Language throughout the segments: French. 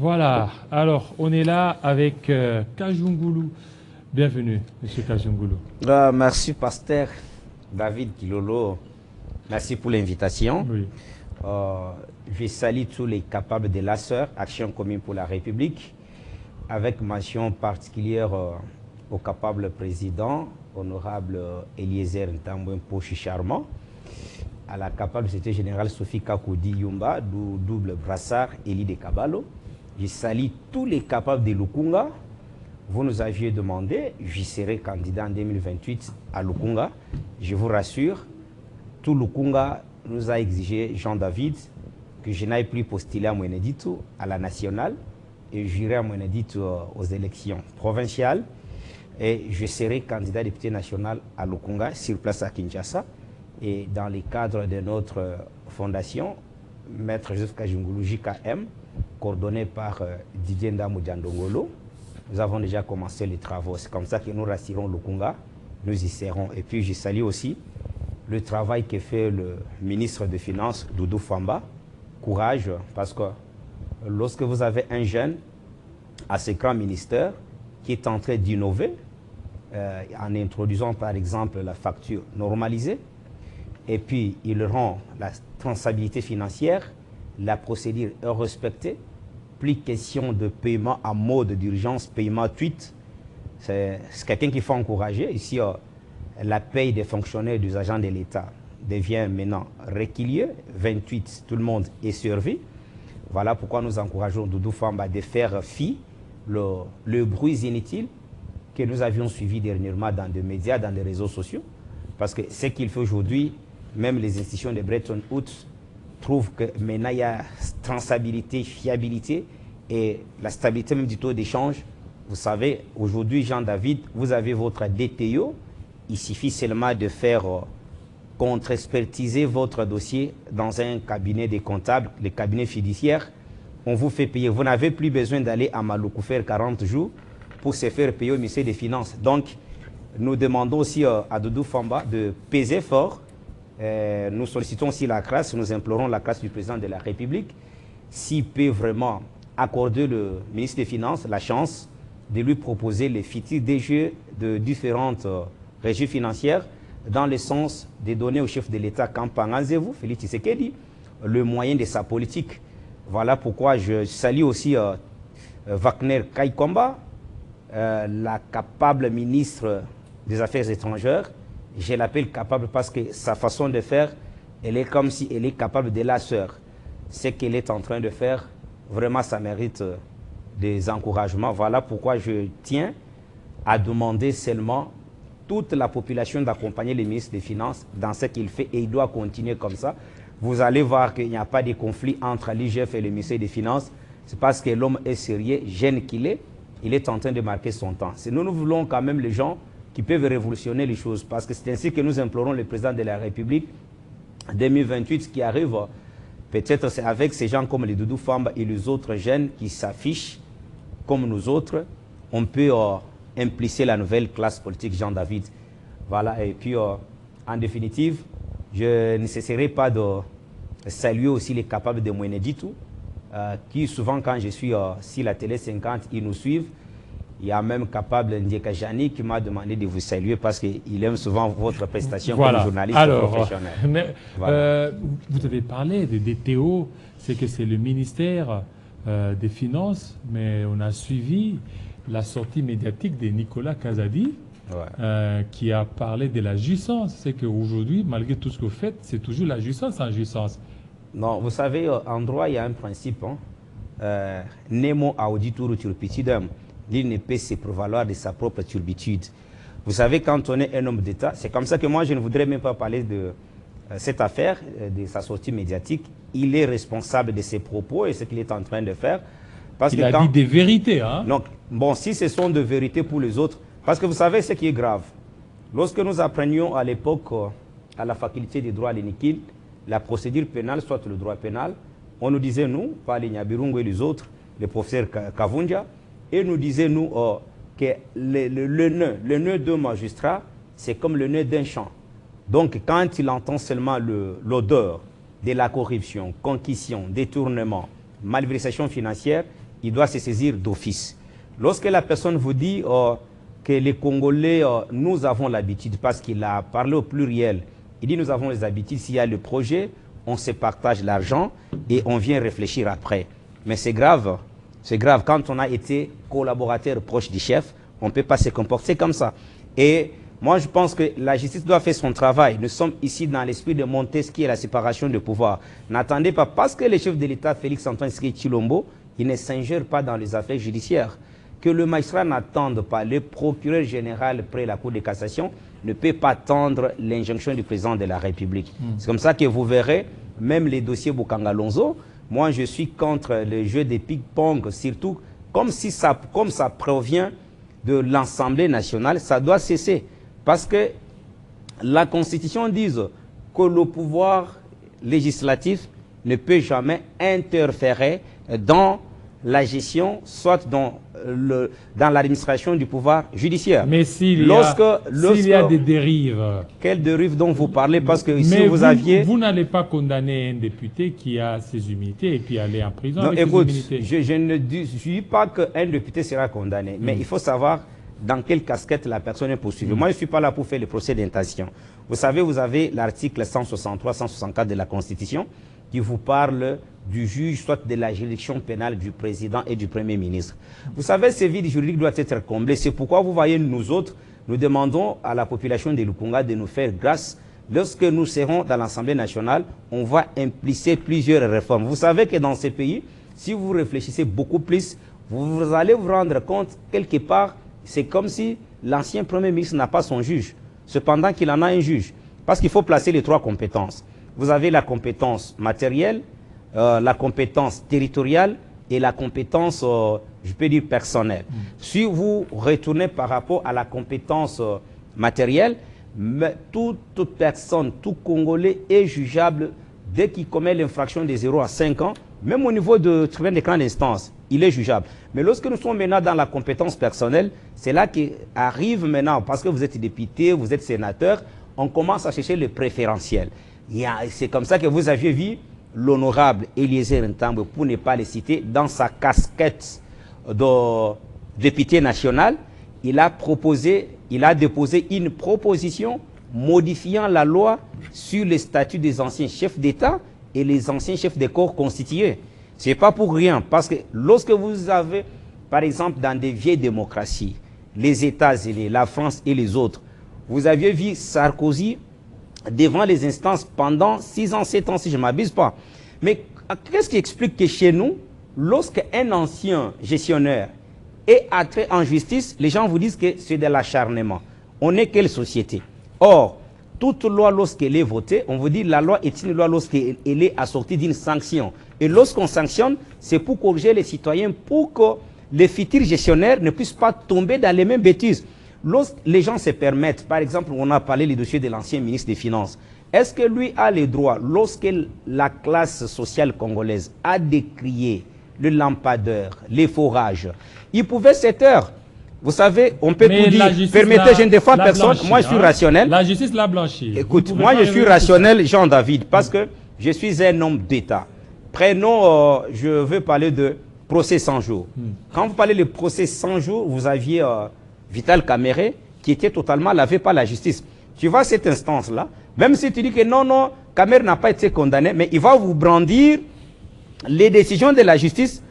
Voilà, alors on est là avec Kajungulu. Bienvenue, Monsieur Kajungulu. Merci, Pasteur David Kilolo. Merci pour l'invitation. Oui. Je salue tous les capables de la sœur, Action commune pour la République, avec mention particulière au capable président, honorable Eliezer Ntambouin Pochi Charmant, à la capable secrétaire générale Sophie Kakoudi Yumba, du double brassard Elie de Kabalo. Je salue tous les capables de Lukunga. Vous nous aviez demandé, j'y serai candidat en 2028 à Lukunga. Je vous rassure, tout Lukunga nous a exigé, Jean-David, que je n'aille plus postuler à Mweneditu à la nationale et j'irai à Mweneditu aux élections provinciales. Et je serai candidat député national à Lukunga, sur place à Kinshasa. Et dans le cadre de notre fondation, Maître Joseph Kajungulu JKM, coordonné par Didier Ndamou-Diandongolo, nous avons déjà commencé les travaux. C'est comme ça que nous rassurons Lukunga, nous y serons. Et puis je salue aussi le travail que fait le ministre des Finances, Doudou Famba. Courage, parce que lorsque vous avez un jeune à ce grand ministère qui est en train d'innover, en introduisant par exemple la facture normalisée, et puis il rend la traçabilité financière, la procédure est respectée, plus question de paiement en mode d'urgence, paiement tweet. C'est quelqu'un qu'il faut encourager. Ici, la paye des fonctionnaires, des agents de l'État devient maintenant régulier. 28, tout le monde est servi. Voilà pourquoi nous encourageons Doudou Famba de faire fi le bruit inutile que nous avions suivi dernièrement dans des médias, dans les réseaux sociaux. Parce que ce qu'il fait aujourd'hui, même les institutions de Bretton Woods trouvent que maintenant il y a traçabilité, fiabilité et la stabilité même du taux d'échange. Vous savez, aujourd'hui, Jean-David, vous avez votre DTO. Il suffit seulement de faire contre-expertiser votre dossier dans un cabinet des comptables, le cabinet fiduciaire. On vous fait payer. Vous n'avez plus besoin d'aller à Maluku faire 40 jours pour se faire payer au ministère des Finances. Donc, nous demandons aussi à Doudou Famba de peser fort. Nous sollicitons aussi la grâce, nous implorons la grâce du président de la République, s'il peut vraiment accorder le ministre des Finances la chance de lui proposer les futurs DG de différentes régies financières dans le sens de donner au chef de l'État Kampanganzevu, Félix Tshisekedi, le moyen de sa politique. Voilà pourquoi je salue aussi Wagner Kaikomba, la capable ministre des Affaires étrangères. Je l'appelle capable parce que sa façon de faire, elle est comme si elle est capable de la sœur. Ce qu'elle est en train de faire, vraiment, ça mérite des encouragements. Voilà pourquoi je tiens à demander seulement toute la population d'accompagner le ministre des Finances dans ce qu'il fait et il doit continuer comme ça. Vous allez voir qu'il n'y a pas de conflit entre l'IGF et le ministère des Finances. C'est parce que l'homme est sérieux, jeune qu'il est, il est en train de marquer son temps. Nous voulons quand même les gens qui peuvent révolutionner les choses. Parce que c'est ainsi que nous implorons le président de la République 2028 qui arrive. Peut-être c'est avec ces gens comme les Doudou Famba et les autres jeunes qui s'affichent comme nous autres, on peut impliquer la nouvelle classe politique Jean-David. Voilà, et puis en définitive, je ne cesserai pas de saluer aussi les capables de Mweneditu, qui souvent quand je suis sur la télé 50, ils nous suivent. Il y a même capable Ndieka Jani qui m'a demandé de vous saluer parce qu'il aime souvent votre prestation comme journaliste professionnel. Mais, vous avez parlé de DTO, c'est que c'est le ministère des Finances, mais on a suivi la sortie médiatique de Nicolas Kazadi qui a parlé de la jouissance. C'est qu'aujourd'hui, malgré tout ce que vous faites, c'est toujours la jouissance en jouissance. Non, vous savez, en droit, il y a un principe. Nemo audituru turpitudem. Il ne peut se prévaloir de sa propre turbitude. Vous savez, quand on est un homme d'État, c'est comme ça que moi, je ne voudrais même pas parler de cette affaire, de sa sortie médiatique. Il est responsable de ses propos et ce qu'il est en train de faire. Parce il a dit des vérités. Hein? Donc, bon, si ce sont des vérités pour les autres, parce que vous savez ce qui est grave. Lorsque nous apprenions à l'époque, à la faculté des droits à l'Inikil, la procédure pénale, soit le droit pénal, on nous disait, nous, pas les Nyabirungu et les autres, les professeurs Kavunja, et nous disait, nous, que le nœud d'un magistrat, c'est comme le nœud d'un champ. Donc, quand il entend seulement l'odeur de la corruption, concussion, détournement, malversation financière, il doit se saisir d'office. Lorsque la personne vous dit que les Congolais, nous avons l'habitude, parce qu'il a parlé au pluriel, il dit nous avons les habitudes, s'il y a le projet, on se partage l'argent et on vient réfléchir après. Mais c'est grave, quand on a été collaborateur proche du chef, on ne peut pas se comporter comme ça. Et moi, je pense que la justice doit faire son travail. Nous sommes ici dans l'esprit de Montesquieu et la séparation de pouvoir. N'attendez pas, parce que le chef de l'État, Félix-Antoine Tshisekedi Tshilombo, il ne s'ingère pas dans les affaires judiciaires. Que le magistrat n'attende pas, le procureur général près la Cour de cassation ne peut pas attendre l'injonction du président de la République. C'est comme ça que vous verrez, même les dossiers Bokanga Lonzo, moi je suis contre le jeu des ping-pong, surtout comme ça provient de l'Assemblée nationale, ça doit cesser. Parce que la Constitution dit que le pouvoir législatif ne peut jamais interférer dans la gestion, soit dans l'administration du pouvoir judiciaire. Mais s'il y a des dérives... Quelles dérives dont vous parlez? Parce que ici, vous n'allez pas condamner un député qui a ses humilités et puis aller en prison avec écoute, ses humilités. Je ne dis pas qu'un député sera condamné, mais il faut savoir dans quelle casquette la personne est poursuivie. Moi, je ne suis pas là pour faire le procès d'intention. Vous savez, vous avez l'article 163-164 de la Constitution qui vous parle du juge, soit de la juridiction pénale du président et du Premier ministre. Vous savez, ce vide juridique doit être comblé. C'est pourquoi vous voyez, nous autres, nous demandons à la population de Lukunga de nous faire grâce. Lorsque nous serons dans l'Assemblée nationale, on va impliquer plusieurs réformes. Vous savez que dans ces pays, si vous réfléchissez beaucoup plus, vous allez vous rendre compte, quelque part, c'est comme si l'ancien Premier ministre n'a pas son juge. Cependant qu'il en a un juge. Parce qu'il faut placer les trois compétences. Vous avez la compétence matérielle, la compétence territoriale et la compétence, je peux dire, personnelle. Si vous retournez par rapport à la compétence matérielle, toute personne, tout Congolais est jugeable dès qu'il commet l'infraction de 0 à 5 ans, même au niveau de tribunal de grande instance, il est jugeable. Mais lorsque nous sommes maintenant dans la compétence personnelle, c'est là qu'arrive maintenant, parce que vous êtes député, vous êtes sénateur, on commence à chercher le préférentiel. C'est comme ça que vous aviez vu l'honorable Eliezer Ntambwe, pour ne pas le citer, dans sa casquette de député national, il a déposé une proposition modifiant la loi sur le statut des anciens chefs d'État et les anciens chefs de corps constitués. Ce n'est pas pour rien, parce que lorsque vous avez, par exemple, dans des vieilles démocraties, les États-Unis, la France et les autres, vous aviez vu Sarkozy devant les instances pendant 6 ans, 7 ans, si je ne m'abuse pas. Mais qu'est-ce qui explique que chez nous, lorsqu'un ancien gestionnaire est entré en justice, les gens vous disent que c'est de l'acharnement. On est quelle société? Or, toute loi, lorsqu'elle est votée, on vous dit que la loi est une loi lorsqu'elle est assortie d'une sanction. Et lorsqu'on sanctionne, c'est pour corriger les citoyens, pour que les futurs gestionnaires ne puissent pas tomber dans les mêmes bêtises. Lorsque les gens se permettent, par exemple, on a parlé du dossier de l'ancien ministre des Finances, est-ce que lui a le droit, lorsque la classe sociale congolaise a décrié le lampadaire, les forages, il pouvait se taire. Vous savez, on peut tout dire, permettez, je ne défends personne, moi je suis rationnel. La justice l'a blanchi. Écoute, moi je suis rationnel, Jean-David, parce que je suis un homme d'État. Prenons, je veux parler de procès 100 jours. Quand vous parlez de procès 100 jours, vous aviez Vital Kamerhe qui était totalement lavé par la justice. Tu vois cette instance-là, même si tu dis que non, Kamerhe n'a pas été condamné, mais il va vous brandir les décisions de la justice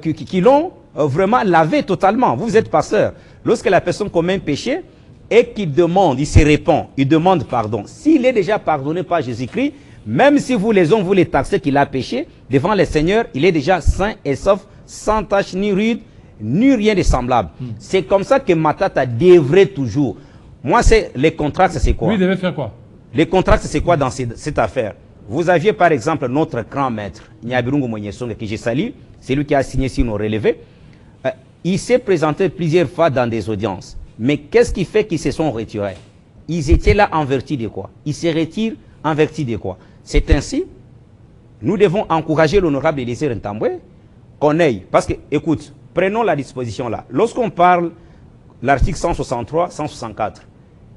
qui l'ont vraiment lavé totalement. Vous êtes passeur. Lorsque la personne commet un péché et qu'il demande, il se répand, il demande pardon. S'il est déjà pardonné par Jésus-Christ, même si vous les hommes, vous les taxez qu'il a péché, devant le Seigneur, il est déjà saint et sauf, sans tache ni ride, ni rien de semblable. C'est comme ça que Matata devrait toujours. Moi, les contrats, c'est quoi? Lui, il devait faire quoi? Les contrats, c'est quoi dans cette affaire? Vous aviez par exemple notre grand maître, Nyabirungu Mwenyesonga, que j'ai sali, c'est lui qui a signé sur nos relevés. Il s'est présenté plusieurs fois dans des audiences. Mais qu'est-ce qui fait qu'ils se sont retirés? Ils étaient là en vertu de quoi? Ils se retirent en vertu de quoi? C'est ainsi, nous devons encourager l'honorable Eliezer Ntambwe qu'on aille. Parce que, écoute, prenons la disposition là. Lorsqu'on parle l'article 163, 164,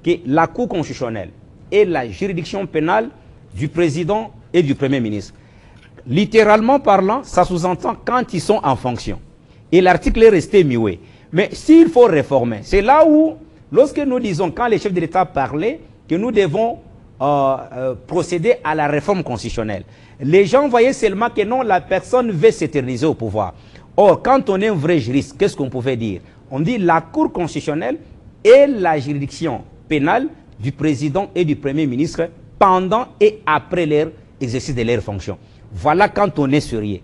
que la Cour constitutionnelle est la juridiction pénale du président et du Premier ministre. Littéralement parlant, ça sous-entend quand ils sont en fonction. Et l'article est resté muet. Mais s'il faut réformer, c'est là où, lorsque nous disons, quand les chefs de l'État parlaient, que nous devons procéder à la réforme constitutionnelle, les gens voyaient seulement que non, la personne veut s'éterniser au pouvoir. Or, quand on est un vrai juriste, qu'est-ce qu'on pouvait dire? On dit la Cour constitutionnelle est la juridiction pénale du président et du premier ministre pendant et après l'exercice de leurs fonctions. Voilà quand on est sérieux.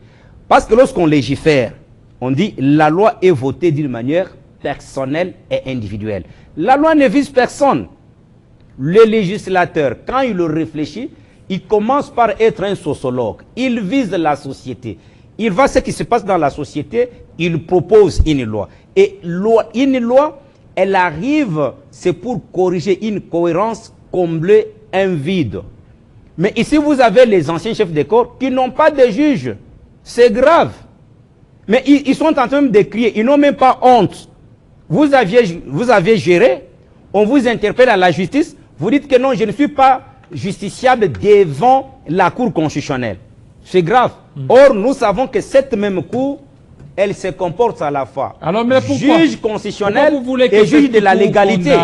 Parce que lorsqu'on légifère, on dit la loi est votée d'une manière personnelle et individuelle. La loi ne vise personne. Le législateur, quand il le réfléchit, il commence par être un sociologue. Il vise la société. Il voit ce qui se passe dans la société, il propose une loi. Et une loi, elle arrive, c'est pour corriger une cohérence, combler un vide. Mais ici, vous avez les anciens chefs de corps qui n'ont pas de juge. C'est grave. Mais ils sont en train de crier, ils n'ont même pas honte. Vous aviez géré, on vous interpelle à la justice, vous dites que non, je ne suis pas justiciable devant la Cour constitutionnelle. C'est grave. Or, nous savons que cette même Cour, elle se comporte à la fois alors, mais pourquoi, juge constitutionnel vous voulez que et juge de la légalité.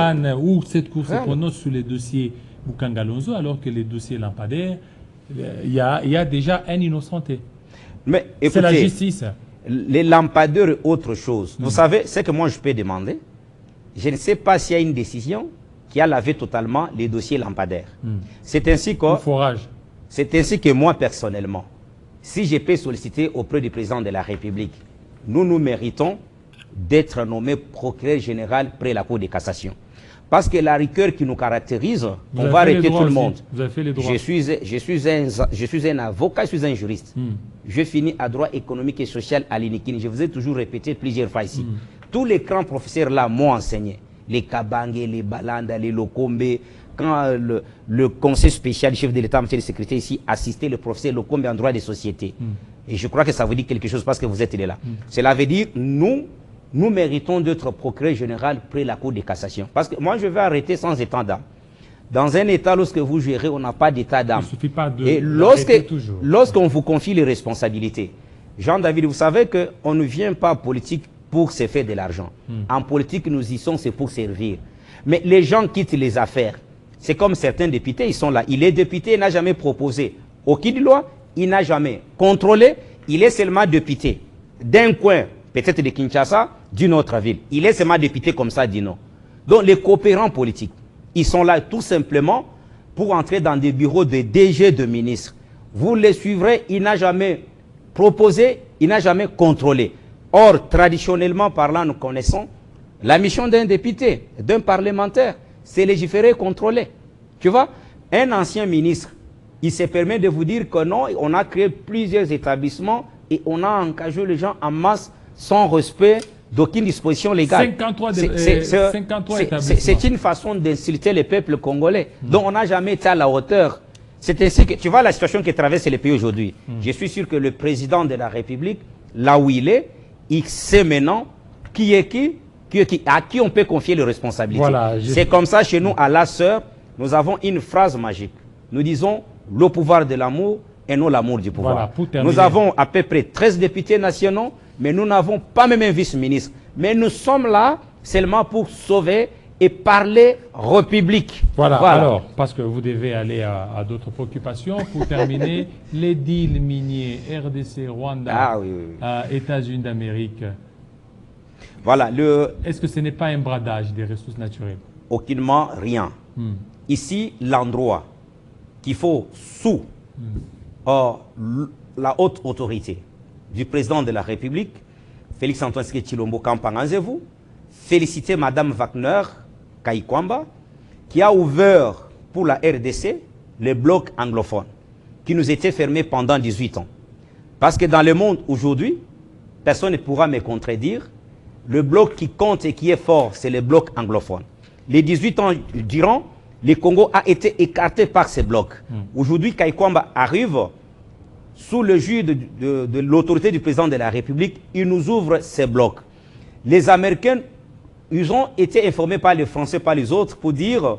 Ou cette Cour se prononce sur les dossiers Boukangalonzo alors que les dossiers lampadaires, il y a déjà un innocenté. Mais écoutez, c'est la justice. Les lampadaires et autre chose. Vous savez, ce que moi je peux demander, je ne sais pas s'il y a une décision qui a lavé totalement les dossiers lampadaires. C'est ainsi que moi personnellement, si je peux solliciter auprès du président de la République, nous méritons d'être nommés procureur général près la Cour de cassation. Parce que la rigueur qui nous caractérise, on va arrêter tout le monde. Vous avez fait les droits. Je suis un avocat, je suis un juriste. Je finis à droit économique et social à l'INIKIN. Je vous ai toujours répété plusieurs fois ici. Tous les grands professeurs là m'ont enseigné. Les Kabangé, les Balanda, les Lokombe. Quand le conseil spécial du chef de l'État en matière de sécurité ici assistait le professeur Lokombe en droit des sociétés. Et je crois que ça vous dit quelque chose parce que vous êtes là. Cela veut dire, nous méritons d'être procureur général près la Cour de cassation. Parce que moi, je vais arrêter sans état d'âme. Dans un État, lorsque vous gérez, on n'a pas d'état d'âme. Il ne suffit pas de. Et lorsqu'on vous confie les responsabilités, Jean-David, vous savez qu'on ne vient pas en politique pour se faire de l'argent. En politique, nous y sommes, c'est pour servir. Mais les gens quittent les affaires. C'est comme certains députés, ils sont là. Il est député, il n'a jamais proposé aucune loi, il n'a jamais contrôlé, il est seulement député d'un coin, peut-être de Kinshasa, d'une autre ville. Il est seulement député comme ça, dit non. Donc les coopérants politiques, ils sont là tout simplement pour entrer dans des bureaux de DG de ministres. Vous les suivrez, il n'a jamais proposé, il n'a jamais contrôlé. Or, traditionnellement parlant, nous connaissons la mission d'un député, d'un parlementaire, c'est légiférer et contrôler. Tu vois, un ancien ministre, il se permet de vous dire que non, on a créé plusieurs établissements et on a engagé les gens en masse sans respect d'aucune disposition légale. 53 établissements. C'est une façon d'insulter le peuple congolais. Donc on n'a jamais été à la hauteur. C'est ainsi que, tu vois la situation que traverse le pays aujourd'hui. Je suis sûr que le président de la République, là où il sait maintenant qui est qui, à qui on peut confier les responsabilités. Voilà, c'est comme ça chez nous, à la sœur, nous avons une phrase magique. Nous disons le pouvoir de l'amour et non l'amour du pouvoir. Voilà, nous avons à peu près 13 députés nationaux, mais nous n'avons pas même un vice-ministre. Mais nous sommes là seulement pour sauver et parler République. Voilà, alors, parce que vous devez aller à d'autres préoccupations. Pour terminer, les deals miniers RDC, Rwanda, États-Unis d'Amérique. Voilà, est-ce que ce n'est pas un bradage des ressources naturelles? Aucunement rien. Ici, l'endroit qu'il faut sous la haute autorité du président de la République, Félix Antoine Tshisekedi Kampanganzevu, féliciter Madame Wagner Kaikwamba, qui a ouvert pour la RDC le bloc anglophone, qui nous était fermé pendant 18 ans. Parce que dans le monde aujourd'hui, personne ne pourra me contredire, le bloc qui compte et qui est fort, c'est le bloc anglophone. Les 18 ans durant, le Congo a été écarté par ces blocs. Aujourd'hui, Kaikwamba arrive sous le jus de l'autorité du président de la République, il nous ouvre ces blocs. Les Américains, ils ont été informés par les Français, par les autres, pour dire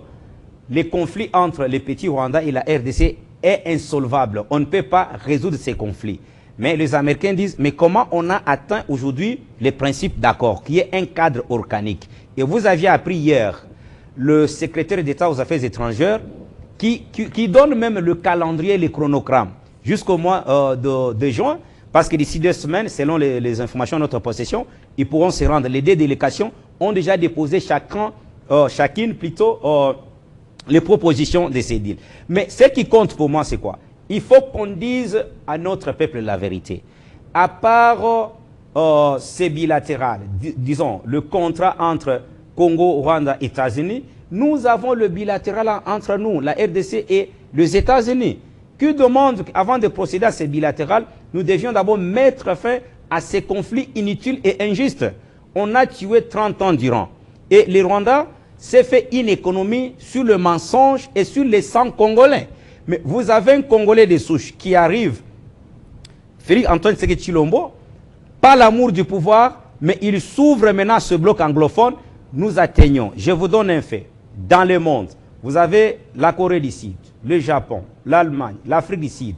les conflits entre les petits Rwanda et la RDC est insolvable. On ne peut pas résoudre ces conflits. Mais les Américains disent, mais comment on a atteint aujourd'hui les principes d'accord, qui est un cadre organique. Et vous aviez appris hier, le secrétaire d'État aux Affaires étrangères, qui donne même le calendrier, les chronogrammes, jusqu'au mois de juin, parce que d'ici 2 semaines, selon les informations de notre possession, ils pourront se rendre. Les 2 délégations ont déjà déposé chacune plutôt les propositions de ces deals. Mais ce qui compte pour moi, c'est quoi? Il faut qu'on dise à notre peuple la vérité. À part ces bilatérales, disons, le contrat entre Congo, Rwanda et États-Unis, nous avons le bilatéral entre nous, la RDC et les États-Unis, qui demandent, avant de procéder à ces bilatérales, nous devions d'abord mettre fin à ces conflits inutiles et injustes. On a tué 30 ans durant. Et le Rwanda s'est fait une économie sur le mensonge et sur les sangs congolais. Mais vous avez un Congolais de souche qui arrive, Félix Antoine Tshisekedi Tshilombo, pas l'amour du pouvoir, mais il s'ouvre maintenant à ce bloc anglophone. Nous atteignons, je vous donne un fait, dans le monde, vous avez la Corée du Sud, le Japon, l'Allemagne, l'Afrique du Sud.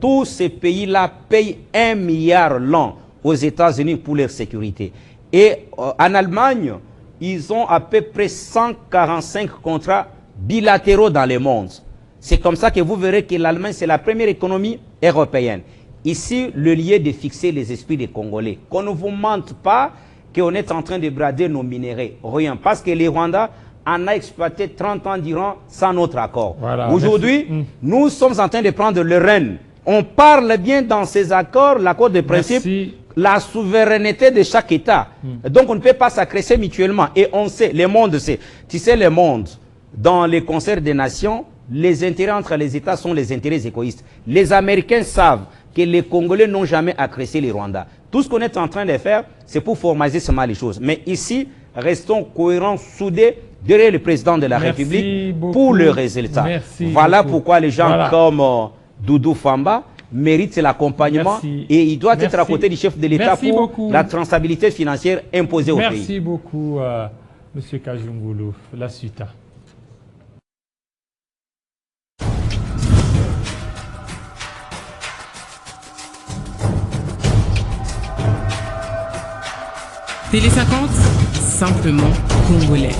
Tous ces pays-là payent 1 milliard l'an aux États-Unis pour leur sécurité. Et en Allemagne, ils ont à peu près 145 contrats bilatéraux dans le monde. C'est comme ça que vous verrez que l'Allemagne, c'est la première économie européenne. Ici, le lieu de fixer les esprits des Congolais. Qu'on ne vous mente pas qu'on est en train de brader nos minéraux. Rien. Parce que les Rwandais en a exploité 30 ans durant sans notre accord. Voilà, aujourd'hui, nous sommes en train de prendre le rêne. On parle bien dans ces accords, l'accord de principe, la souveraineté de chaque État. Donc on ne peut pas s'agresser mutuellement. Et on sait, le monde sait. Tu sais, le monde, dans les concerts des nations, les intérêts entre les États sont les intérêts égoïstes. Les Américains savent que les Congolais n'ont jamais agressé les Rwandais. Tout ce qu'on est en train de faire, c'est pour formaliser seulement les choses. Mais ici, restons cohérents, soudés derrière le président de la République pour le résultat. Voilà pourquoi les gens comme Doudou Famba méritent l'accompagnement et il doit être à côté du chef de l'État pour la traçabilité financière imposée au pays. Merci beaucoup, M. Kajungulu. La suite. Télé 50, simplement congolais.